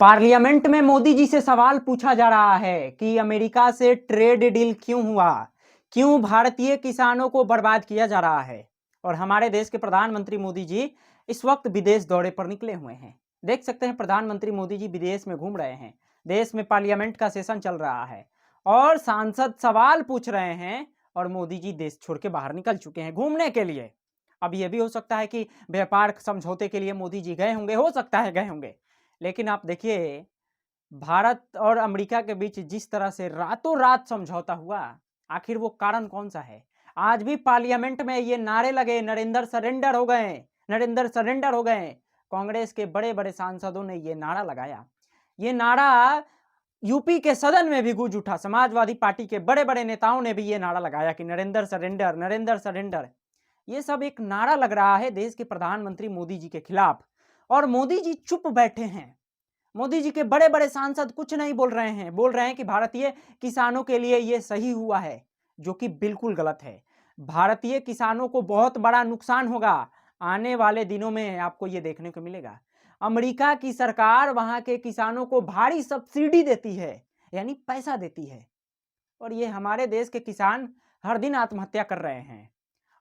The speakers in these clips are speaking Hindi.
पार्लियामेंट में मोदी जी से सवाल पूछा जा रहा है कि अमेरिका से ट्रेड डील क्यों हुआ, क्यों भारतीय किसानों को बर्बाद किया जा रहा है। और हमारे देश के प्रधानमंत्री मोदी जी इस वक्त विदेश दौरे पर निकले हुए हैं। देख सकते हैं प्रधानमंत्री मोदी जी विदेश में घूम रहे हैं। देश में पार्लियामेंट का सेशन चल रहा है और सांसद सवाल पूछ रहे हैं और मोदी जी देश छोड़ के बाहर निकल चुके हैं घूमने के लिए। अब यह भी हो सकता है कि व्यापार समझौते के लिए मोदी जी गए होंगे, हो सकता है गए होंगे। लेकिन आप देखिए भारत और अमेरिका के बीच जिस तरह से रातों रात समझौता हुआ, आखिर वो कारण कौन सा है। आज भी पार्लियामेंट में ये नारे लगे, नरेंद्र सरेंडर हो गए, नरेंद्र सरेंडर हो गए। कांग्रेस के बड़े बड़े सांसदों ने ये नारा लगाया। ये नारा यूपी के सदन में भी गूंज उठा। समाजवादी पार्टी के बड़े बड़े नेताओं ने भी ये नारा लगाया कि नरेंद्र सरेंडर, नरेंद्र सरेंडर। ये सब एक नारा लग रहा है देश के प्रधानमंत्री मोदी जी के खिलाफ, और मोदी जी चुप बैठे हैं। मोदी जी के बड़े बड़े सांसद कुछ नहीं बोल रहे हैं, बोल रहे हैं कि भारतीय किसानों के लिए यह सही हुआ है, जो कि बिल्कुल गलत है। भारतीय किसानों को बहुत बड़ा नुकसान होगा। आने वाले दिनों में आपको यह देखने को मिलेगा। अमेरिका की सरकार वहां के किसानों को भारी सब्सिडी देती है, यानी पैसा देती है, और ये हमारे देश के किसान हर दिन आत्महत्या कर रहे हैं,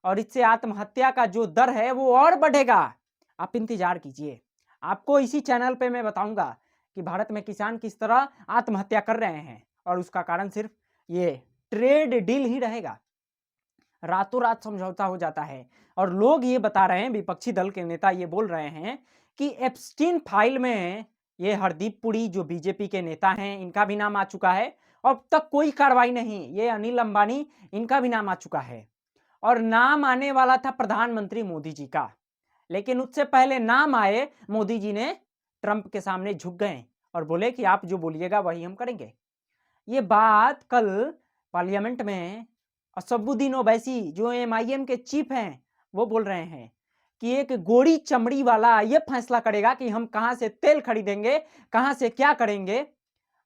और इससे आत्महत्या का जो दर है वो और बढ़ेगा। आप इंतजार कीजिए, आपको इसी चैनल पे मैं बताऊंगा कि भारत में किसान किस तरह आत्महत्या कर रहे हैं, और उसका कारण सिर्फ ये ट्रेड डील ही रहेगा। रातों रात समझौता हो जाता है, और लोग ये बता रहे हैं, विपक्षी दल के नेता ये बोल रहे हैं कि एप्स्टीन फाइल में ये हरदीप पुरी जो बीजेपी के नेता हैं इनका भी नाम आ चुका है। अब तक कोई कार्रवाई नहीं, ये अनिल अंबानी इनका भी नाम आ चुका है, और नाम आने वाला था प्रधानमंत्री मोदी जी का। लेकिन उससे पहले नाम आए, मोदी जी ने ट्रंप के सामने झुक गए और बोले कि आप जो बोलिएगा वही हम करेंगे। ये बात कल पार्लियामेंट में असदुद्दीन ओवैसी जो एमआईएम के चीफ हैं वो बोल रहे हैं कि एक गोरी चमड़ी वाला ये फैसला करेगा कि हम कहां से तेल खरीदेंगे, कहां से क्या करेंगे।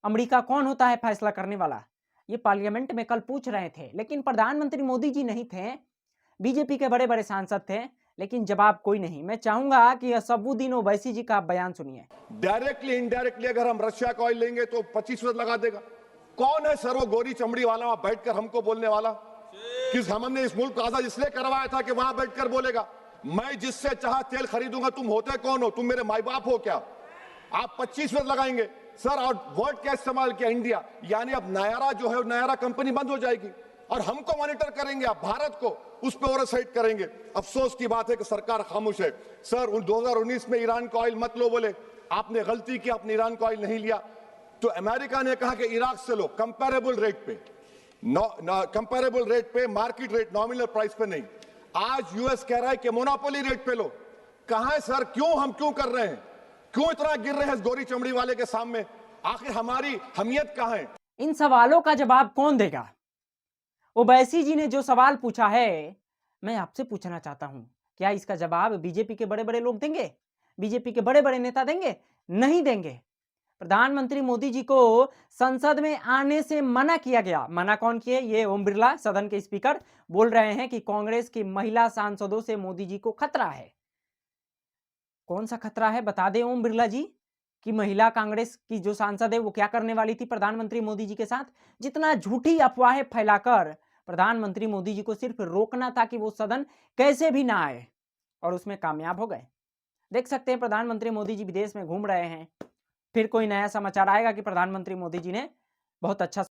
अमेरिका कौन होता है फैसला करने वाला, ये पार्लियामेंट में कल पूछ रहे थे। लेकिन प्रधानमंत्री मोदी जी नहीं थे, बीजेपी के बड़े बड़े सांसद थे, लेकिन जवाब कोई नहीं। मैं चाहूंगा कि असदुद्दीन ओवैसी जी का आप बयान सुनिए। डायरेक्टली इनडायरेक्टली अगर हम रशिया का ऑयल लेंगे तो 25% लगा देगा। कौन है सर वो गोरी चमड़ी वाला वहां बैठकर हमको बोलने वाला? किस हमने इस मुल्क को आजाद इसलिए करवाया था कि वहां बैठकर बोलेगा मैं जिससे चाह तेल खरीदूंगा। तुम होते कौन हो? तुम मेरे माई बाप हो क्या? आप 25% लगाएंगे सर, और वर्ड क्या इस्तेमाल किया? इंडिया, यानी अब नयारा जो है नयारा कंपनी बंद हो जाएगी और हमको मॉनिटर करेंगे, आप भारत को उस पर ओवरसाइट करेंगे। अफसोस की बात है कि सरकार खामोश है। सर 2019 में ईरान का ऑयल मत लो बोले, आपने गलती की, आपने ईरान का ऑयल नहीं लिया। तो अमेरिका ने कहा कि इराक से लो, कंपेरेबल रेट पे, कंपेरेबल रेट पे, मार्केट रेट, नॉमिनल प्राइस पे नहीं। आज यूएस कह रहा है कि मोनोपोली रेट पे लो। कहां है सर? क्यों हम क्यों कर रहे हैं? क्यों इतना गिर रहे हैं इस गोरी चमड़ी वाले के सामने? आखिर हमारी हमियत कहां है? इन सवालों का जवाब कौन देगा? ओवैसी जी ने जो सवाल पूछा है, मैं आपसे पूछना चाहता हूं, क्या इसका जवाब बीजेपी के बड़े बड़े लोग देंगे, बीजेपी के बड़े बड़े नेता देंगे? नहीं देंगे। प्रधानमंत्री मोदी जी को संसद में आने से मना किया गया। मना कौन किए? ये ओम बिरला, सदन के स्पीकर, बोल रहे हैं कि कांग्रेस की महिला सांसदों से मोदी जी को खतरा है। कौन सा खतरा है बता दें ओम बिरला जी, कि महिला कांग्रेस की जो सांसद है वो क्या करने वाली थी प्रधानमंत्री मोदी जी के साथ। जितना झूठी अफवाहें फैलाकर प्रधानमंत्री मोदी जी को सिर्फ रोकना था कि वो सदन कैसे भी ना आए, और उसमें कामयाब हो गए। देख सकते हैं प्रधानमंत्री मोदी जी विदेश में घूम रहे हैं। फिर कोई नया समाचार आएगा कि प्रधानमंत्री मोदी जी ने बहुत अच्छा